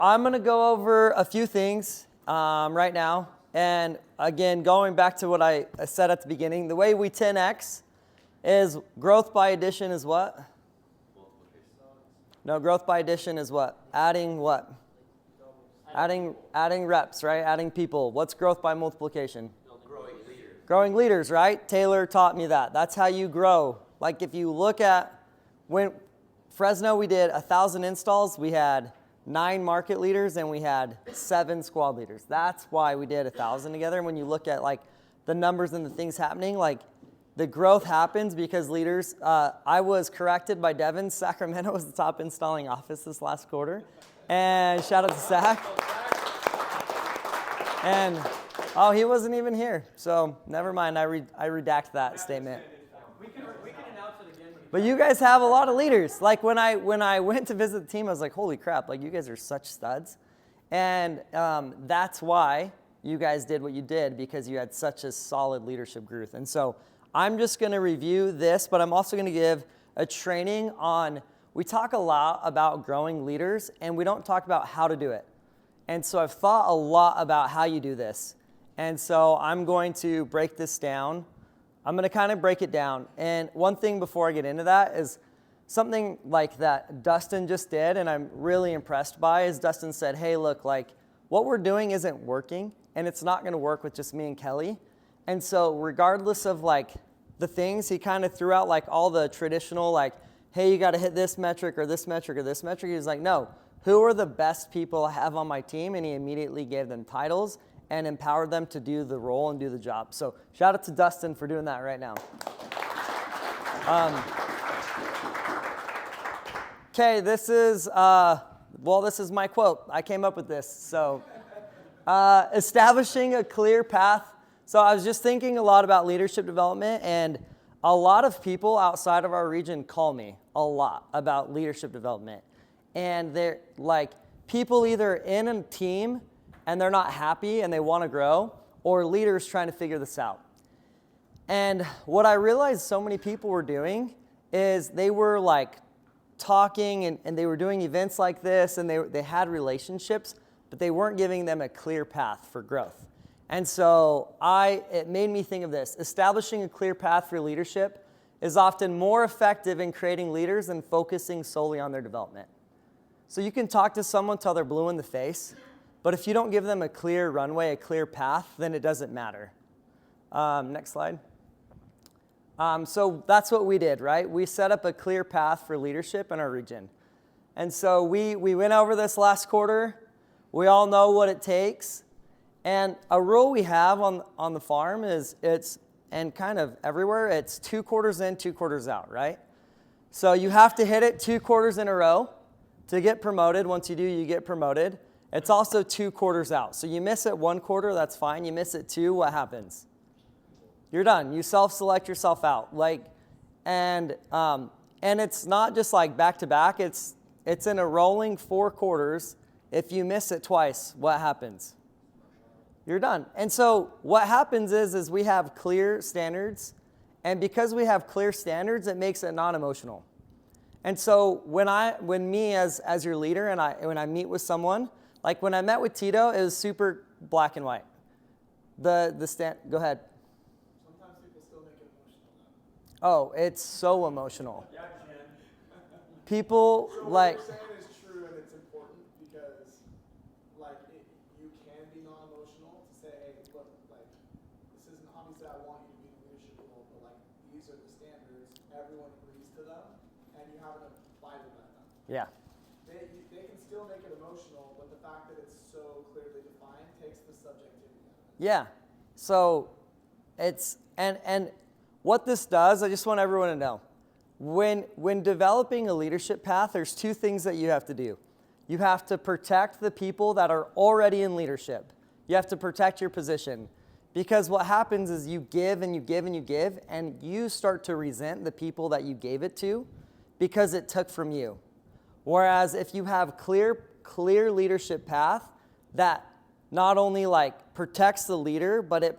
I'm going to go over a few things right now. And again, going back to what I said at the beginning, the way we 10x is growth by addition is what? No, growth by addition is what? Adding what? Adding reps, right? Adding people. What's growth by multiplication? Growing leaders. Growing leaders, right? Taylor taught me that. That's how you grow. Like if you look at when Fresno, we did 1,000 installs. We had 9 market leaders and we had 7 squad leaders. That's why we did 1,000 together. And when you look at like the numbers and the things happening, like the growth happens because leaders, I was corrected by Devin. Sacramento was the top installing office this last quarter. And shout out to Sac. And, oh, he wasn't even here. So never mind, I redact that statement. We can announce it again. But you guys have a lot of leaders. Like when I went to visit the team, I was like, holy crap, like you guys are such studs. And that's why you guys did what you did, because you had such a solid leadership group. And so I'm just going to review this, but I'm also going to give a training on, we talk a lot about growing leaders, and we don't talk about how to do it. And so I've thought a lot about how you do this. And so I'm going to break this down. I'm going to kind of break it down. And one thing before I get into that is something like that Dustin just did, and I'm really impressed by, is Dustin said, hey, look, like what we're doing isn't working, and it's not going to work with just me and Kelly. And so regardless of like the things, he kind of threw out like all the traditional like, hey, you got to hit this metric or this metric or this metric. He was like, no, who are the best people I have on my team? And he immediately gave them titles and empowered them to do the role and do the job. So shout out to Dustin for doing that right now. Okay, this is my quote. I came up with this. So establishing a clear path. So I was just thinking a lot about leadership development, and a lot of people outside of our region call me a lot about leadership development. And they're like people either in a team and they're not happy and they want to grow, or leaders trying to figure this out. And what I realized so many people were doing is they were like talking and they were doing events like this, and they had relationships, but they weren't giving them a clear path for growth. And so it made me think of this. Establishing a clear path for leadership is often more effective in creating leaders than focusing solely on their development. So you can talk to someone till they're blue in the face, but if you don't give them a clear runway, a clear path, then it doesn't matter. Next slide. So that's what we did, right? We set up a clear path for leadership in our region. And so we went over this last quarter. We all know what it takes. And a rule we have on the farm is and kind of everywhere, it's 2 quarters in, 2 quarters out, right? So you have to hit it 2 quarters in a row to get promoted. Once you do, you get promoted. It's also 2 quarters out. So you miss it 1 quarter, that's fine. You miss it 2, what happens? You're done. You self-select yourself out. And it's not just like back to back. It's in a rolling 4 quarters. If you miss it twice, what happens? You're done. And so what happens is we have clear standards, and because we have clear standards, it makes it non-emotional. And so when me as your leader and when I meet with someone, like when I met with Tito, it was super black and white. Go ahead. Sometimes people still make it emotional. Oh, it's so emotional. Yeah, Ken. People so like. What you're saying is true, and it's important because, you can be non-emotional to say, hey, look, this isn't obviously I want you to be in a leadership role, but these are the standards. Everyone agrees to them, and you haven't applied them. Yeah. They can still make it emotional, but the fact that it's so clearly defined takes the subjectivity out of it. Yeah. So it's and what this does, I just want everyone to know. When developing a leadership path, there's 2 things that you have to do. You have to protect the people that are already in leadership. You have to protect your position. Because what happens is you give and you give and you give, and you start to resent the people that you gave it to because it took from you. Whereas if you have clear leadership path that not only protects the leader, but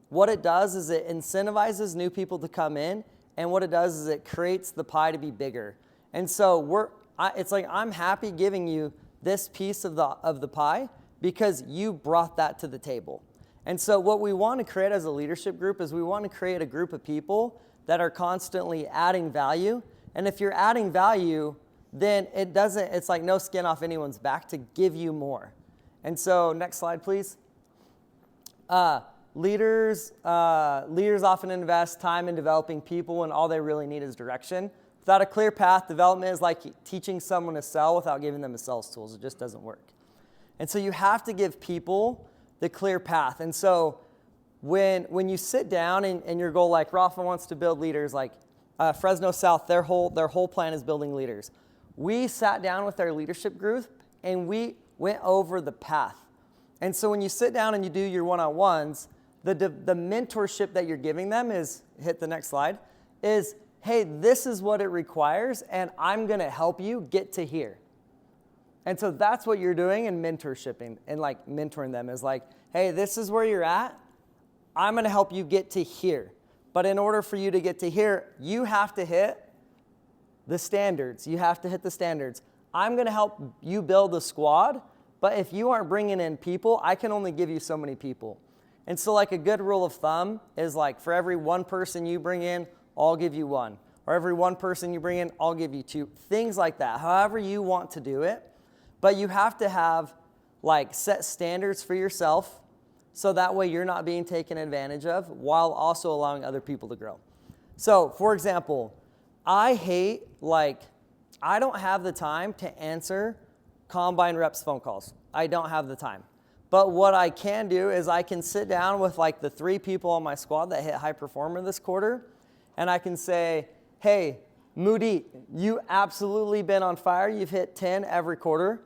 what it does is it incentivizes new people to come in, and what it does is it creates the pie to be bigger. And so it's like I'm happy giving you this piece of the pie because you brought that to the table. And so what we want to create as a leadership group is we want to create a group of people that are constantly adding value. And if you're adding value, then it's like no skin off anyone's back to give you more. And so next slide, please. Leaders often invest time in developing people when all they really need is direction. Without a clear path, development is like teaching someone to sell without giving them the sales tools. It just doesn't work. And so you have to give people the clear path. And so when you sit down and your goal, like Rafa wants to build leaders, like Fresno South, their whole plan is building leaders. We sat down with our leadership group and we went over the path. And so when you sit down and you do your one-on-ones, the mentorship that you're giving them is, hit the next slide, is, hey, this is what it requires, and I'm going to help you get to here. And so that's what you're doing in mentorshiping and like mentoring them is like, hey, this is where you're at. I'm going to help you get to here. But in order for you to get to here, you have to hit the standards. You have to hit the standards. I'm going to help you build a squad, but if you aren't bringing in people, I can only give you so many people. And so like a good rule of thumb is like for every one person you bring in, I'll give you one. Or every one person you bring in, I'll give you two. Things like that, however you want to do it. But you have to have like set standards for yourself so that way you're not being taken advantage of while also allowing other people to grow. So for example, I don't have the time to answer combine reps phone calls. I don't have the time. But what I can do is I can sit down with like the 3 people on my squad that hit high performer this quarter, and I can say, hey, Moody, you absolutely been on fire. You've hit 10 every quarter.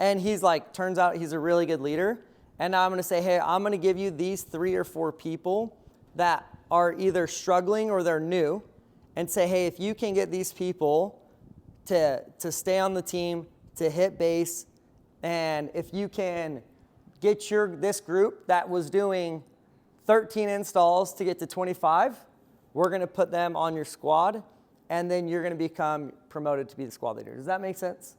And he's like, turns out he's a really good leader. And now I'm going to say, hey, I'm going to give you these 3 or 4 people that are either struggling or they're new, and say, hey, if you can get these people to stay on the team, to hit base, and if you can get this group that was doing 13 installs to get to 25, we're going to put them on your squad, and then you're going to become promoted to be the squad leader. Does that make sense?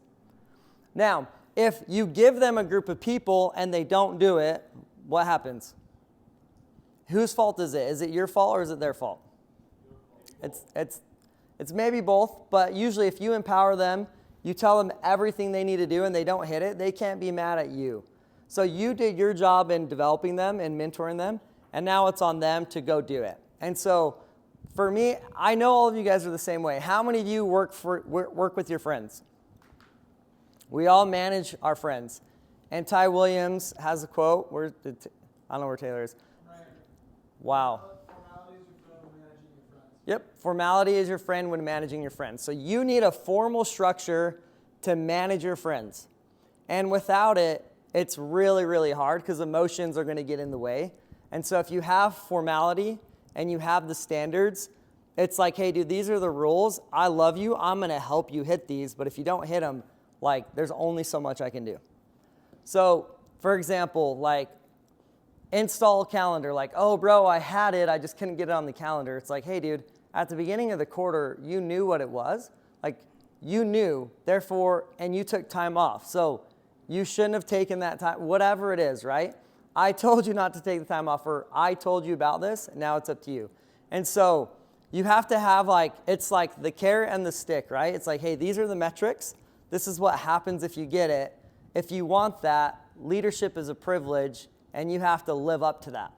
Now, if you give them a group of people and they don't do it, what happens? Whose fault is it? Is it your fault or is it their fault? It's maybe both, but usually if you empower them, you tell them everything they need to do and they don't hit it, they can't be mad at you. So you did your job in developing them and mentoring them, and now it's on them to go do it. And so for me, I know all of you guys are the same way. How many of you work with your friends? We all manage our friends. And Ty Williams has a quote. I don't know where Taylor is. Wow. Yep, formality is your friend when managing your friends. So you need a formal structure to manage your friends. And without it, it's really, really hard because emotions are going to get in the way. And so if you have formality and you have the standards, it's like, hey, dude, these are the rules. I love you. I'm going to help you hit these. But if you don't hit them, like, there's only so much I can do. So, for example, like, install calendar. Like, oh, bro, I had it. I just couldn't get it on the calendar. It's like, hey, dude, at the beginning of the quarter, you knew what it was. Like, you knew, therefore, and you took time off. So you shouldn't have taken that time, whatever it is, right? I told you not to take the time off, or I told you about this, and now it's up to you. And so you have to have, like, it's like the carrot and the stick, right? It's like, hey, these are the metrics. This is what happens if you get it. If you want that, leadership is a privilege, and you have to live up to that.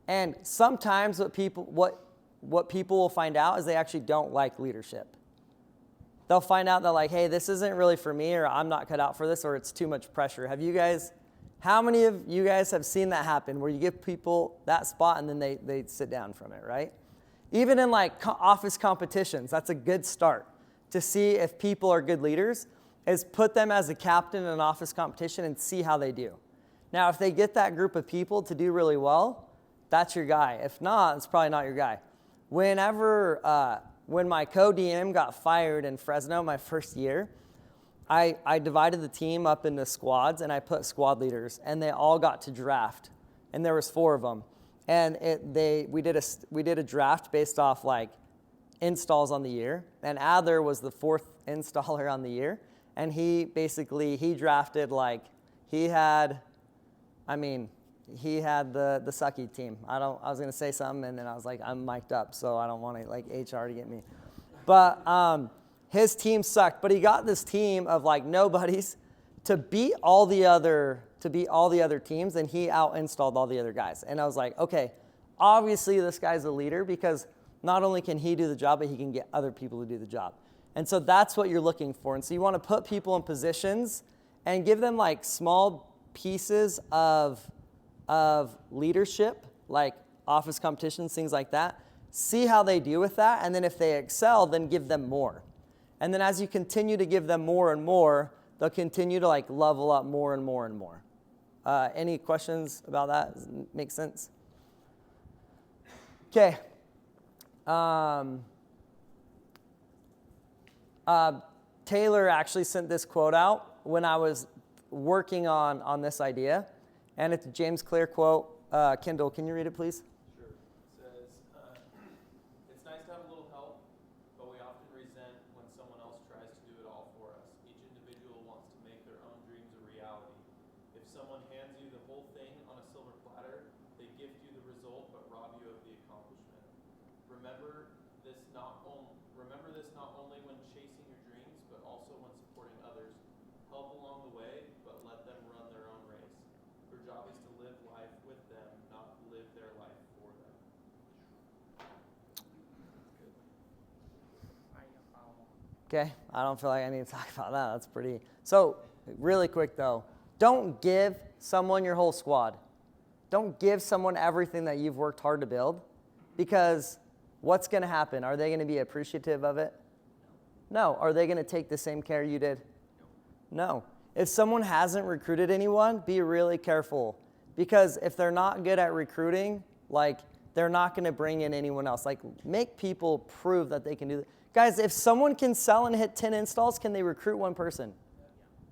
And sometimes what people will find out is they actually don't like leadership. They'll find out that, like, hey, this isn't really for me, or I'm not cut out for this, or it's too much pressure. How many of you guys have seen that happen where you give people that spot and then they sit down from it, right? Even in like office competitions, that's a good start to see if people are good leaders, is put them as a captain in an office competition and see how they do. Now, if they get that group of people to do really well, that's your guy. If not, it's probably not your guy. When my co-DM got fired in Fresno my first year, I divided the team up into squads, and I put squad leaders, and they all got to draft, and there was 4 of them. And we did a draft based off like installs on the year, and Adler was the 4th installer on the year, and he drafted he had the sucky team. I was gonna say something and then I was like, I'm mic'd up, so I don't want HR to get me. But his team sucked, but he got this team of nobodies to beat all the other teams, and he out-installed all the other guys. And I was like, okay, obviously this guy's a leader because not only can he do the job, but he can get other people to do the job. And so that's what you're looking for. And so you want to put people in positions and give them small pieces of leadership, like office competitions, things like that. See how they do with that, and then if they excel, then give them more. And then as you continue to give them more and more, they'll continue to level up more and more and more. Any questions about that? Does it make sense? Okay. Taylor actually sent this quote out when I was working on this idea, and it's a James Clear quote. Kendall, can you read it, please? Sure. It says, it's nice to have a little help, but we often resent when someone else tries to do it all for us. Each individual wants to make their own dreams a reality. If someone hands you the whole thing on a silver platter, they gift you the result but rob you of the accomplishment. Remember this not only when chasing your dreams, but also when supporting others. Help along the way, but let them run their own race. Your job is to live life with them, not live their life for them. Okay, I don't feel like I need to talk about that. That's pretty. So, really quick though, don't give someone your whole squad. Don't give someone everything that you've worked hard to build, because what's going to happen? Are they going to be appreciative of it? No. Are they going to take the same care you did? No. If someone hasn't recruited anyone, be really careful, because if they're not good at recruiting, they're not going to bring in anyone else. Make people prove that they can do that. Guys, if someone can sell and hit 10 installs, can they recruit one person?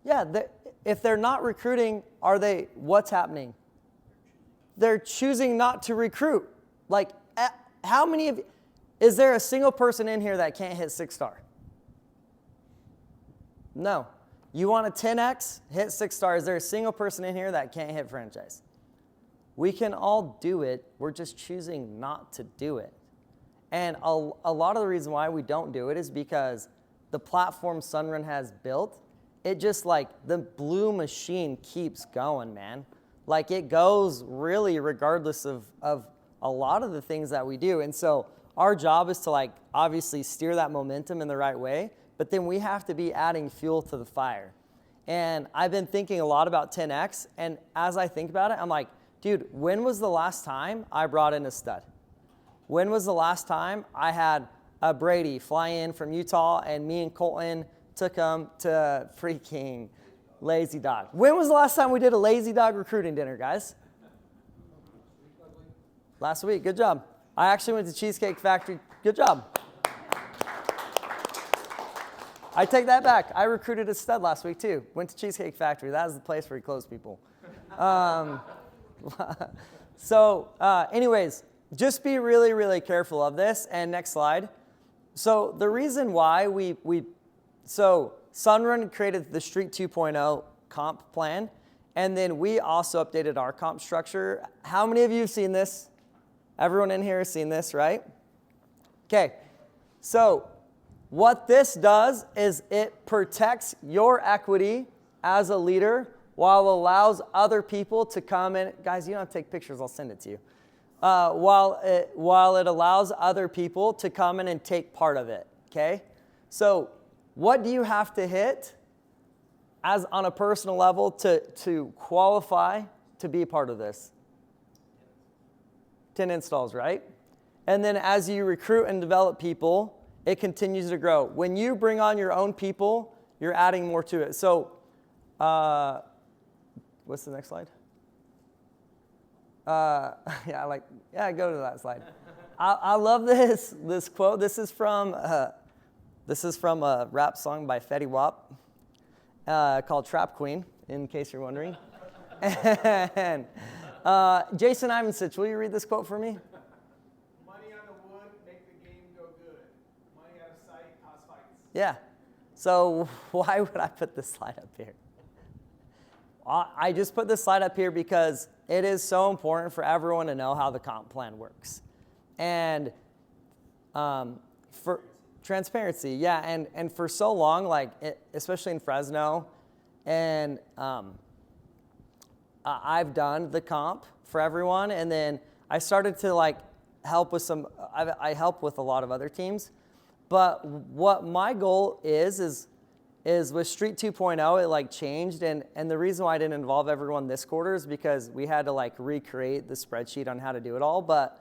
Yeah. If they're not recruiting, what's happening? They're choosing not to recruit. How many is there a single person in here that can't hit 6-star? No. You want a 10X, hit 6-star. Is there a single person in here that can't hit franchise? We can all do it. We're just choosing not to do it. And a lot of the reason why we don't do it is because the platform Sunrun has built, it just the blue machine keeps going, man. It goes really regardless of a lot of the things that we do. And so our job is to obviously steer that momentum in the right way, but then we have to be adding fuel to the fire. And I've been thinking a lot about 10X, and as I think about it, I'm like, dude, when was the last time I brought in a stud? When was the last time I had a Brady fly in from Utah and me and Colton took him to freaking Lazy Dog? When was the last time we did a Lazy Dog recruiting dinner, guys? Last week. Good job. I actually went to Cheesecake Factory. Good job. I take that back. I recruited a stud last week too. Went to Cheesecake Factory. That was the place where he closed people. Anyways, just be really, really careful of this. And next slide. So the reason why Sunrun created the Street 2.0 comp plan, and then we also updated our comp structure. How many of you have seen this? Everyone in here has seen this, right? Okay, so what this does is it protects your equity as a leader while allows other people to come in. Guys, you don't have to take pictures. I'll send it to you. While it allows other people to come in and take part of it, okay? So what do you have to hit as on a personal level to qualify to be a part of this? 10 installs, right? And then as you recruit and develop people, it continues to grow. When you bring on your own people, you're adding more to it. So what's the next slide? Go to that slide. I love this quote. This is from a rap song by Fetty Wap called Trap Queen, in case you're wondering. And Jason Ivansich, will you read this quote for me? Money on the wood make the game go good. Money out of sight cause fights. Yeah. So why would I put this slide up here? I just put this slide up here because it is so important for everyone to know how the comp plan works. And for transparency, yeah, and for so long, especially in Fresno, and I've done the comp for everyone, and then I started to help with I help with a lot of other teams. But what my goal is with Street 2.0, it changed, and the reason why I didn't involve everyone this quarter is because we had to recreate the spreadsheet on how to do it all. But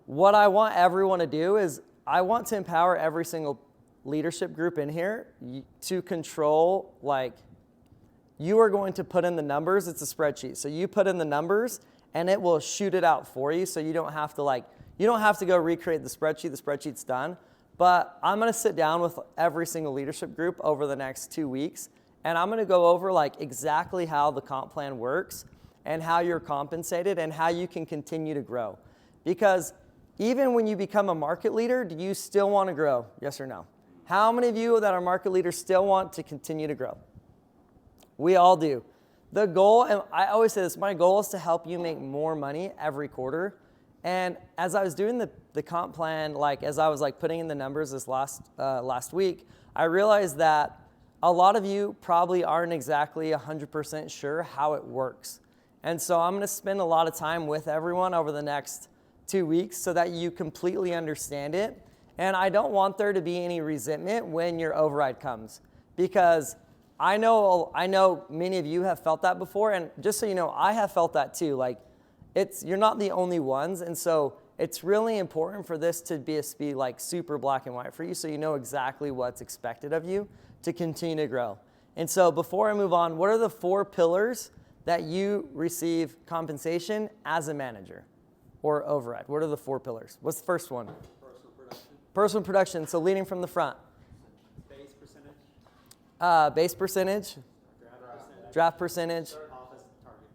what I want everyone to do is I want to empower every single leadership group in here to control, you are going to put in the numbers. It's a spreadsheet. So you put in the numbers and it will shoot it out for you. So you don't have to go recreate the spreadsheet. The spreadsheet's done. But I'm going to sit down with every single leadership group over the next 2 weeks, and I'm going to go over exactly how the comp plan works and how you're compensated and how you can continue to grow. Because even when you become a market leader, do you still want to grow? Yes or no? How many of you that are market leaders still want to continue to grow? We all do. The goal, and I always say this, my goal is to help you make more money every quarter. And as I was doing the comp plan, as I was putting in the numbers this last week, I realized that a lot of you probably aren't exactly 100% sure how it works. And so I'm going to spend a lot of time with everyone over the next 2 weeks so that you completely understand it. And I don't want there to be any resentment when your override comes, because I know many of you have felt that before, and just so you know, I have felt that too. You're not the only ones, and so it's really important for this to be super black and white for you, so you know exactly what's expected of you to continue to grow. And so before I move on, what are the 4 pillars that you receive compensation as a manager or override? What are the 4 pillars? What's the first one? Personal production. Personal production, so leading from the front. Base percentage. Base percentage. Draft percentage.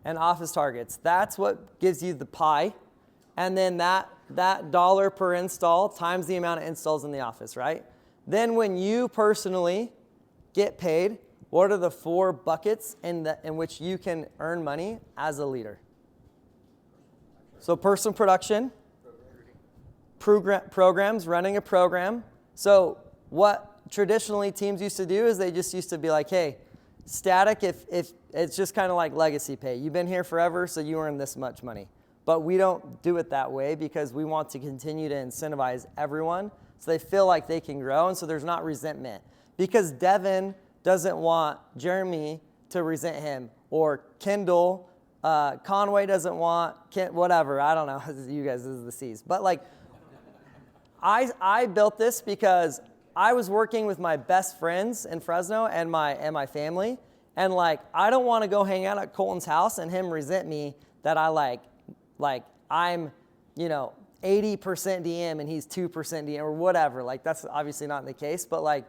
And office targets. That's what gives you the pie. And then that dollar per install times the amount of installs in the office, right? Then when you personally get paid, what are the 4 buckets in which you can earn money as a leader? So personal production, programs, running a program. So what traditionally teams used to do is they just used to be hey, static, if it's just kind of like legacy pay. You've been here forever, so you earn this much money. But we don't do it that way because we want to continue to incentivize everyone so they feel like they can grow, and so there's not resentment. Because Devin doesn't want Jeremy to resent him, or Kendall, Conway doesn't want, whatever, I don't know, you guys, this is the C's. But I built this because I was working with my best friends in Fresno and my family, and I don't want to go hang out at Colton's house and him resent me that I'm 80% DM and he's 2% DM or whatever. That's obviously not the case, but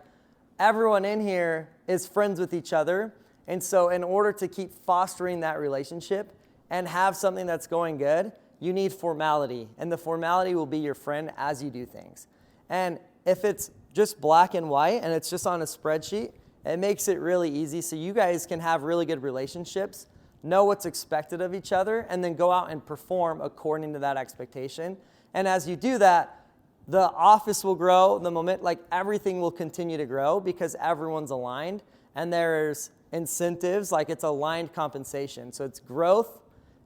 everyone in here is friends with each other, and so in order to keep fostering that relationship and have something that's going good, you need formality, and the formality will be your friend as you do things. And if it's just black and white and it's just on a spreadsheet, it makes it really easy so you guys can have really good relationships, know what's expected of each other, and then go out and perform according to that expectation. And as you do that, the office will grow, the moment, everything will continue to grow because everyone's aligned, and there's incentives, it's aligned compensation. So it's growth.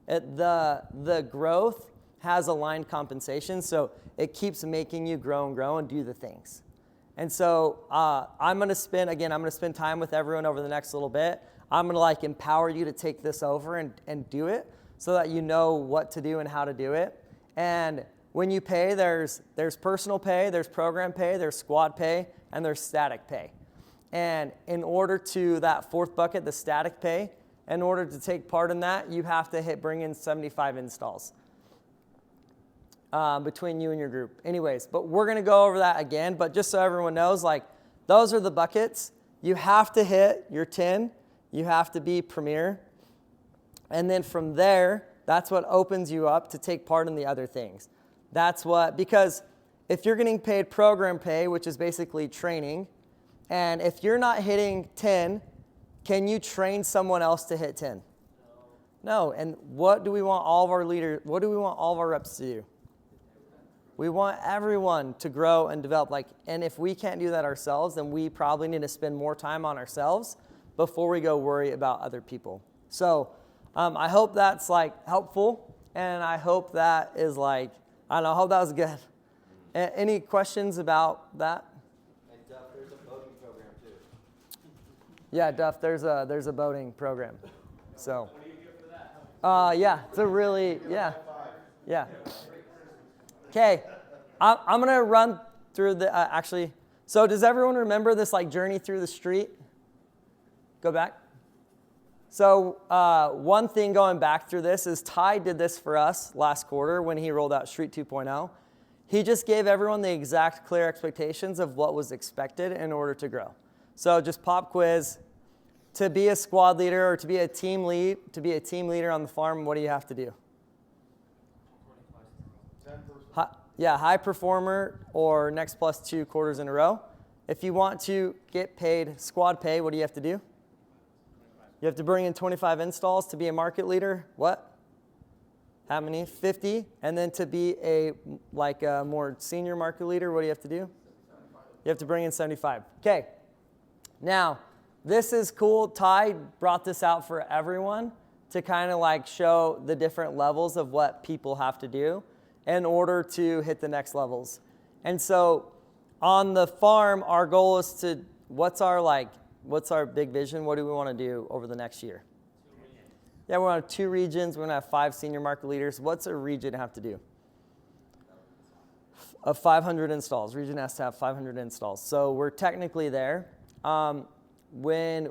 The growth has aligned compensation, so it keeps making you grow and do the things. And so I'm going to spend time with everyone over the next little bit. I'm going to empower you to take this over and do it so that you know what to do and how to do it. And when you pay, there's personal pay, there's program pay, there's squad pay, and there's static pay. And in order to that 4th bucket, the static pay, in order to take part in that, you have to bring in 75 installs between you and your group. Anyways, but we're going to go over that again. But just so everyone knows, those are the buckets. You have to hit your 10. You have to be premier. And then from there, that's what opens you up to take part in the other things. Because if you're getting paid program pay, which is basically training, And if you're not hitting 10, can you train someone else to hit 10? No. And what do we want all of our leaders, what do we want all of our reps to do? We want everyone to grow and develop. And if we can't do that ourselves, then we probably need to spend more time on ourselves before we go worry about other people. So I hope that's helpful, and I hope that is I hope that was good. Any questions about that? And Duff, there's a voting program too. Yeah, Duff, there's a boating program. So, what do you get for that? Yeah, it's a really, yeah. Okay, I'm gonna run through the, actually, so does everyone remember this journey through the street? Go back. So one thing going back through this is Ty did this for us last quarter when he rolled out Street 2.0. He just gave everyone the exact clear expectations of what was expected in order to grow. So just pop quiz. To be a squad leader or to be a team leader on the farm, what do you have to do? High performer or next plus 2 quarters in a row. If you want to get paid squad pay, what do you have to do? You have to bring in 25 installs to be a market leader. What? How many? 50. And then to be a more senior market leader, what do you have to do? 75. You have to bring in 75. Okay. Now, this is cool. Ty brought this out for everyone to kind of show the different levels of what people have to do in order to hit the next levels. And so on the farm, our goal is to, what's our big vision? What do we want to do over the next year? 2 regions. Yeah, we're on 2 regions. We're going to have 5 senior market leaders. What's a region have to do? Of 500 installs. Region has to have 500 installs. So we're technically there. When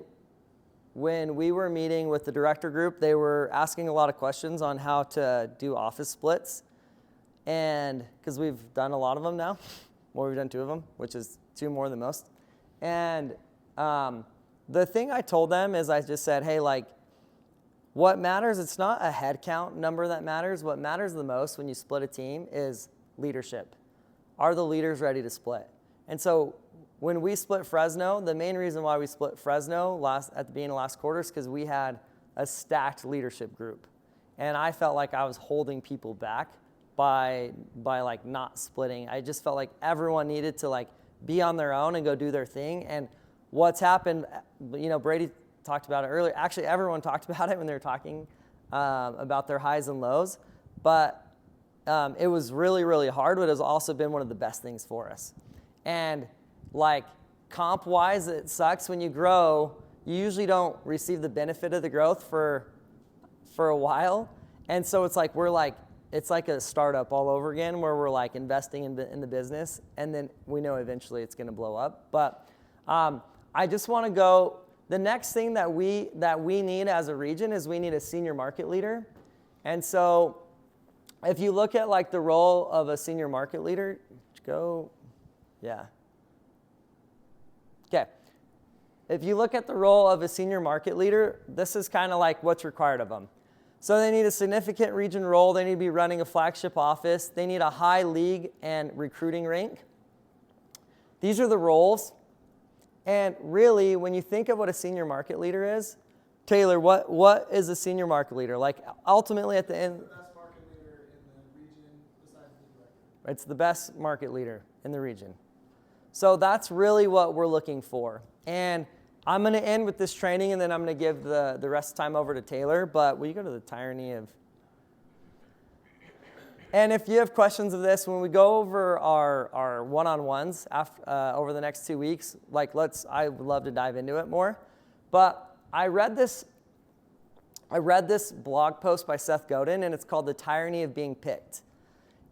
we were meeting with the director group, they were asking a lot of questions on how to do office splits. And because we've done a lot of them now. Well, we've done 2 of them, which is 2 more than most. And the thing I told them is I just said, hey, what matters, it's not a head count number that matters. What matters the most when you split a team is leadership. Are the leaders ready to split? And so when we split Fresno, the main reason why we split Fresno at the beginning of last quarter is because we had a stacked leadership group. And I felt like I was holding people back by not splitting. I just felt like everyone needed to be on their own and go do their thing. And what's happened, Brady talked about it earlier. Actually, everyone talked about it when they were talking about their highs and lows. But it was really, really hard, but it has also been one of the best things for us. And comp-wise, it sucks when you grow. You usually don't receive the benefit of the growth for a while. And so it's it's like a startup all over again where we're investing in the business, and then we know eventually it's going to blow up. But I just want to go, the next thing that we need as a region is we need a senior market leader. And so if you look at the role of a senior market leader, Okay. If you look at the role of a senior market leader, this is kind of what's required of them. So they need a significant region role. They need to be running a flagship office. They need a high league and recruiting rank. These are the roles. And really, when you think of what a senior market leader is, Taylor, what is a senior market leader? Ultimately at the end. The best market leader in the region besides the director. It's the best market leader in the region. So that's really what we're looking for. And I'm going to end with this training, and then I'm going to give the rest of the time over to Taylor. But will you go to the tyranny of... And if you have questions of this, when we go over our one-on-ones over the next 2 weeks, I would love to dive into it more. But I read this blog post by Seth Godin, and it's called The Tyranny of Being Picked.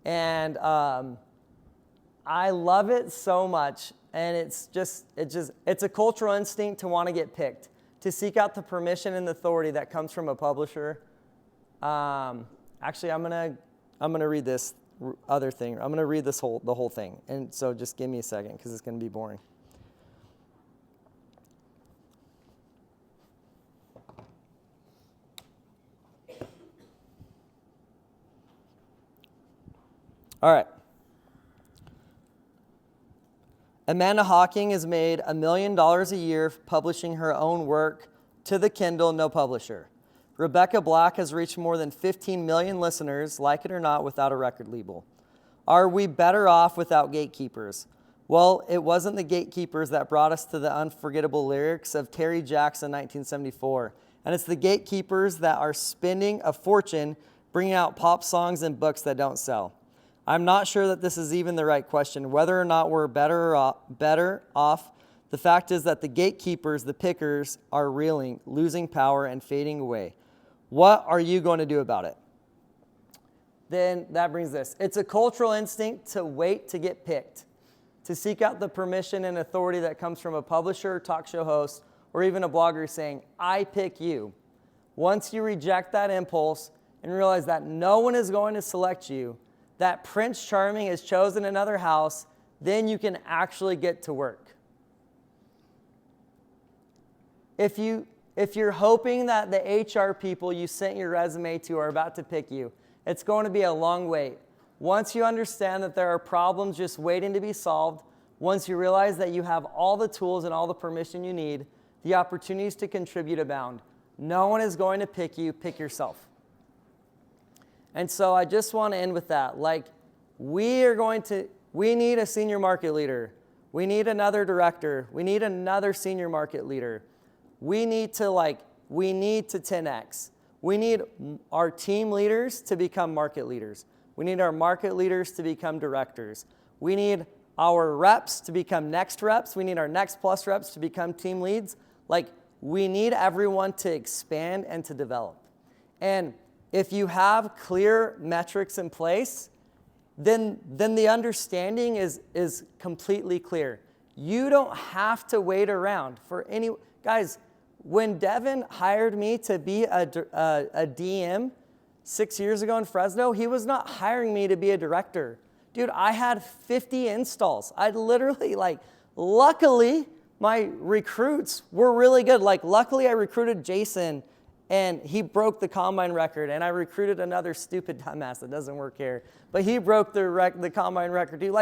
And I love it so much. And it's a cultural instinct to want to get picked, to seek out the permission and authority that comes from a publisher. Actually, I'm gonna read this other thing. I'm gonna read the whole thing, and so just give me a second because it's gonna be boring. All right. Amanda Hawking has made $1 million a year publishing her own work to the Kindle, no publisher. Rebecca Black has reached more than 15 million listeners, like it or not, without a record label. Are we better off without gatekeepers? Well, it wasn't the gatekeepers that brought us to the unforgettable lyrics of Terry Jackson, 1974. And it's the gatekeepers that are spending a fortune bringing out pop songs and books that don't sell. I'm not sure that this is even the right question, whether or not we're better off. The fact is that the gatekeepers, the pickers, are reeling, losing power, and fading away. What are you going to do about it? Then that brings this. It's a cultural instinct to wait to get picked, to seek out the permission and authority that comes from a publisher, talk show host, or even a blogger saying, I pick you. Once you reject that impulse and realize that no one is going to select you, that Prince Charming has chosen another house, then you can actually get to work. If you're hoping that the HR people you sent your resume to are about to pick you, it's going to be a long wait. Once you understand that there are problems just waiting to be solved, once you realize that you have all the tools and all the permission you need, the opportunities to contribute abound. No one is going to pick you, pick yourself. And so I just want to end with that. Like, we need a senior market leader. We need another director. We need another senior market leader. We need to 10X. We need our team leaders to become market leaders. We need our market leaders to become directors. We need our reps to become next reps. We need our next plus reps to become team leads. Like, we need everyone to expand and to develop. And if you have clear metrics in place, then the understanding is completely clear. You don't have to wait around for any... Guys, when Devin hired me to be a DM 6 years ago in Fresno, he was not hiring me to be a director. Dude, I had 50 installs. I'd literally, luckily, my recruits were really good. Luckily, I recruited Jason, and he broke the combine record, and I recruited another stupid dumbass that doesn't work here, but he broke the combine record. Dude,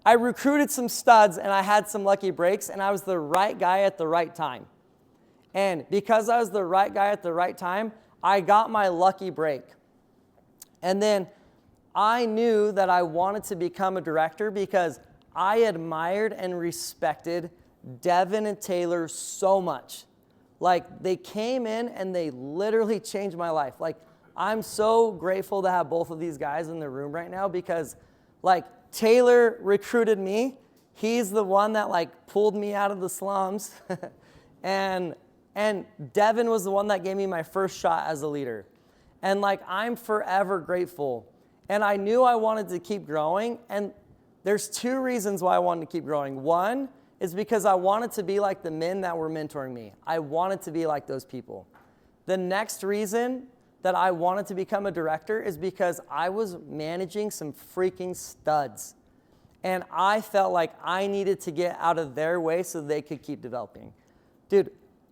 I recruited some studs, and I had some lucky breaks, and I was the right guy at the right time. And because I was the right guy at the right time, I got my lucky break. And then I knew that I wanted to become a director because I admired and respected Devin and Taylor so much. They came in and they literally changed my life. I'm so grateful to have both of these guys in the room right now because, Taylor recruited me. He's the one that, pulled me out of the slums. and Devin was the one that gave me my first shot as a leader. And, I'm forever grateful. And I knew I wanted to keep growing. And there's two reasons why I wanted to keep growing. One is because I wanted to be like the men that were mentoring me. I wanted to be like those people. The next reason that I wanted to become a director is because I was managing some freaking studs. And I felt like I needed to get out of their way so they could keep developing. Dude,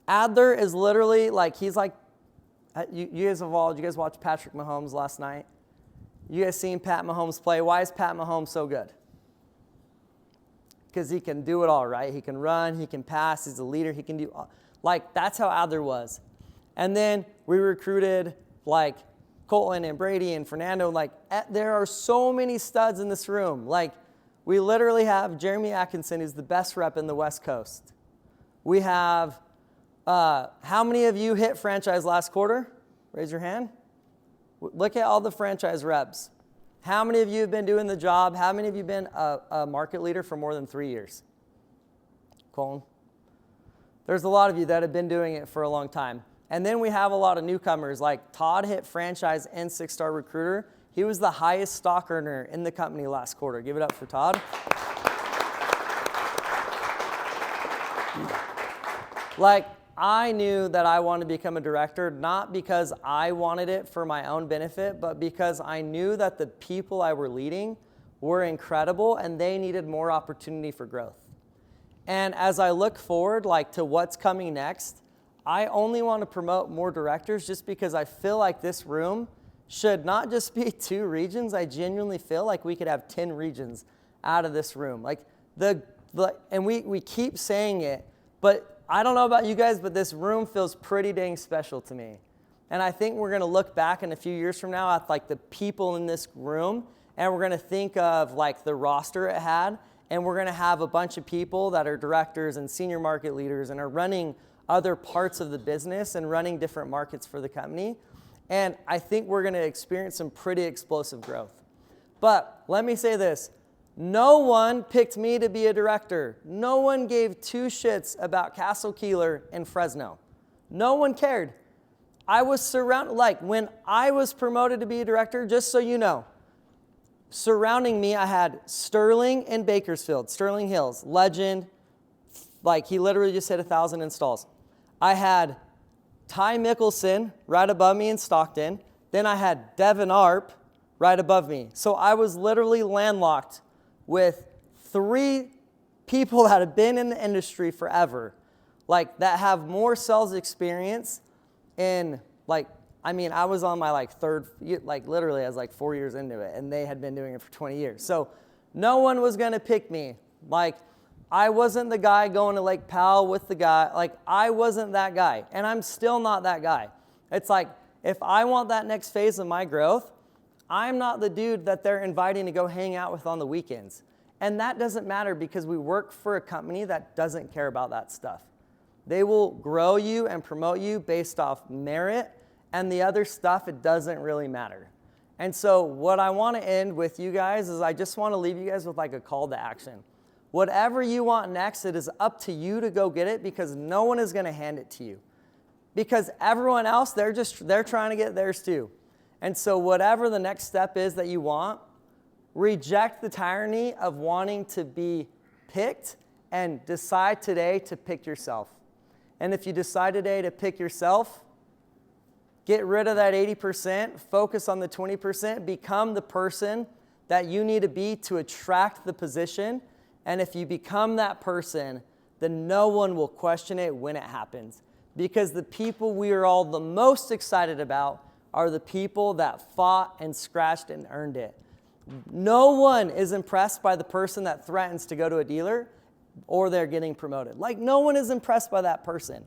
Adler is literally you guys watch Patrick Mahomes last night? You guys seen Pat Mahomes play? Why is Pat Mahomes so good? Because he can do it all, right? He can run, he can pass, he's a leader, he can do all. That's how Adler was. And then we recruited Colton and Brady and Fernando. There are so many studs in this room. We literally have Jeremy Atkinson, who's the best rep in the West Coast. We have, how many of you hit franchise last quarter? Raise your hand. Look at all the franchise reps. How many of you have been doing the job? How many of you have been a market leader for more than 3 years? Colin? There's a lot of you that have been doing it for a long time. And then we have a lot of newcomers, Todd hit franchise and 6-star recruiter. He was the highest stock earner in the company last quarter. Give it up for Todd. I knew that I wanted to become a director, not because I wanted it for my own benefit, but because I knew that the people I were leading were incredible and they needed more opportunity for growth. And as I look forward, to what's coming next, I only want to promote more directors just because I feel like this room should not just be 2 regions. I genuinely feel like we could have 10 regions out of this room. The and we keep saying it, but I don't know about you guys, but this room feels pretty dang special to me. And I think we're going to look back in a few years from now at like the people in this room, and we're going to think of like the roster it had, and we're going to have a bunch of people that are directors and senior market leaders and are running other parts of the business and running different markets for the company. And I think we're going to experience some pretty explosive growth. But let me say this. No one picked me to be a director. No one gave two shits about Cassel Keeler in Fresno. No one cared. I was surrounded, like when I was promoted to be a director, just so you know, surrounding me, I had Sterling in Bakersfield, Sterling Hills, legend, like he literally just hit 1,000 installs. I had Ty Mickelson right above me in Stockton. Then I had Devin Arp right above me. So I was literally landlocked with 3 people that have been in the industry forever, like that have more sales experience in like, I mean, I was on my like third, like literally I was like 4 years into it, and they had been doing it for 20 years. So no one was going to pick me. Like I wasn't the guy going to Lake Powell with the guy. Like I wasn't that guy, and I'm still not that guy. It's like if I want that next phase of my growth, I'm not the dude that they're inviting to go hang out with on the weekends. And that doesn't matter because we work for a company that doesn't care about that stuff. They will grow you and promote you based off merit, and the other stuff, it doesn't really matter. And so what I want to end with you guys is I just want to leave you guys with like a call to action. Whatever you want next, it is up to you to go get it, because no one is going to hand it to you. Because everyone else, they're trying to get theirs too. And so whatever the next step is that you want, reject the tyranny of wanting to be picked and decide today to pick yourself. And if you decide today to pick yourself, get rid of that 80%, focus on the 20%, become the person that you need to be to attract the position. And if you become that person, then no one will question it when it happens. Because the people we are all the most excited about are the people that fought and scratched and earned it. No one is impressed by the person that threatens to go to a dealer or they're getting promoted. Like no one is impressed by that person.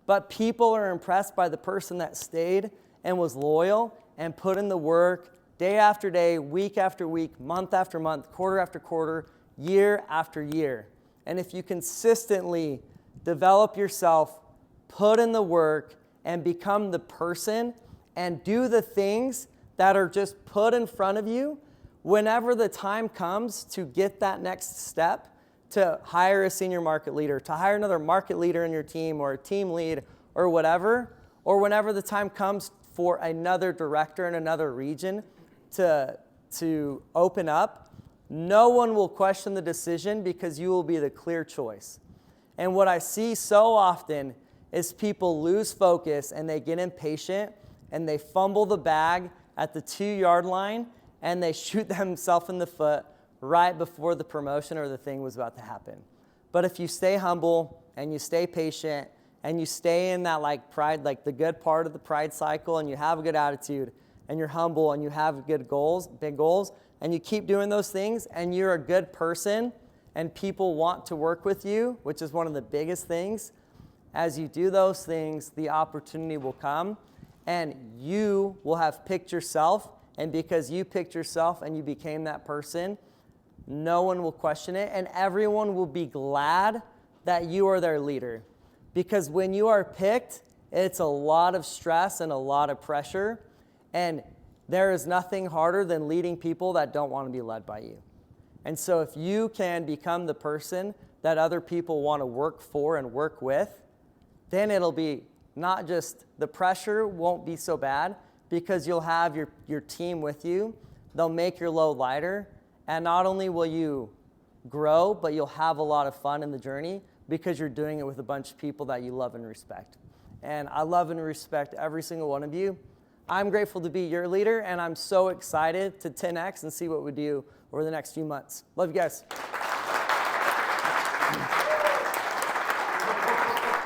But people are impressed by the person that stayed and was loyal and put in the work day after day, week after week, month after month, quarter after quarter, year after year. And if you consistently develop yourself, put in the work, and become the person and do the things that are just put in front of you, whenever the time comes to get that next step, to hire a senior market leader, to hire another market leader in your team or a team lead or whatever, or whenever the time comes for another director in another region to open up, no one will question the decision because you will be the clear choice. And what I see so often is people lose focus and they get impatient and they fumble the bag at the 2-yard line and they shoot themselves in the foot right before the promotion or the thing was about to happen. But if you stay humble and you stay patient and you stay in that like pride, like the good part of the pride cycle, and you have a good attitude and you're humble and you have good goals, big goals, and you keep doing those things and you're a good person and people want to work with you, which is one of the biggest things, as you do those things, the opportunity will come and you will have picked yourself. And because you picked yourself and you became that person, no one will question it, and everyone will be glad that you are their leader. Because when you are picked, it's a lot of stress and a lot of pressure, and there is nothing harder than leading people that don't want to be led by you. And so if you can become the person that other people want to work for and work with, then it'll be not just the pressure won't be so bad, because you'll have your team with you. They'll make your load lighter. And not only will you grow, but you'll have a lot of fun in the journey because you're doing it with a bunch of people that you love and respect. And I love and respect every single one of you. I'm grateful to be your leader, and I'm so excited to 10X and see what we do over the next few months. Love you guys.